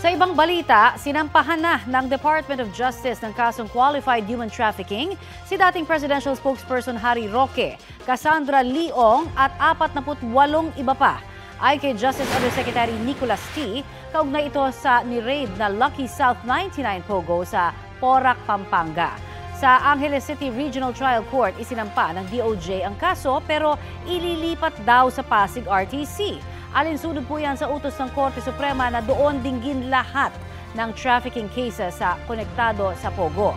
Sa ibang balita, sinampahan na ng Department of Justice ng kasong qualified human trafficking si dating presidential spokesperson Harry Roque, Cassandra Leong at 48 iba pa. Ay kay Justice Undersecretary Nicholas T., kaugnay ito sa ni-raid na Lucky South 99 Pogo sa Porac, Pampanga. Sa Angeles City Regional Trial Court, isinampa ng DOJ ang kaso pero ililipat daw sa Pasig RTC. Alinsunod po yan sa utos ng Korte Suprema na doon dinggin lahat ng trafficking cases sa konektado sa Pogo.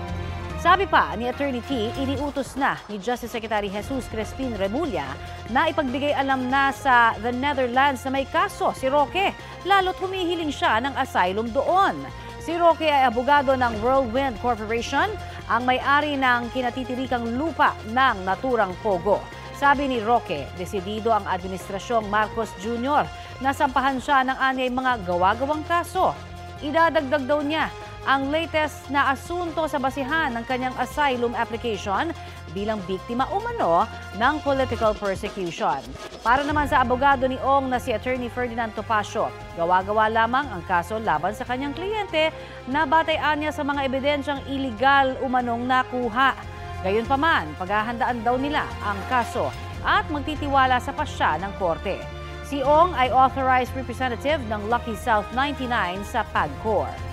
Sabi pa ni Attorney T, iniutos na ni Justice Secretary Jesus Crespin Remulla na ipagbigay alam na sa the Netherlands na may kaso si Roque, lalo't humihiling siya ng asylum doon. Si Roque ay abogado ng Whirlwind Corporation, ang may-ari ng kinatitirikang lupa ng naturang Pogo. Sabi ni Roque, desidido ang Administrasyong Marcos Jr. na sampahan siya ng anyay mga gawa-gawang kaso. Idadagdag daw niya ang latest na asunto sa basihan ng kanyang asylum application bilang biktima umano ng political persecution. Para naman sa abogado ni Ong na si Attorney Ferdinand Topacio, gawa-gawa lamang ang kaso laban sa kanyang kliyente na batayan niya sa mga ebidensyang iligal umanong nakuha. Gayunpaman, paghahandaan daw nila ang kaso at magtitiwala sa pasya ng korte. Si Ong ay authorized representative ng Lucky South 99 sa PAGCOR.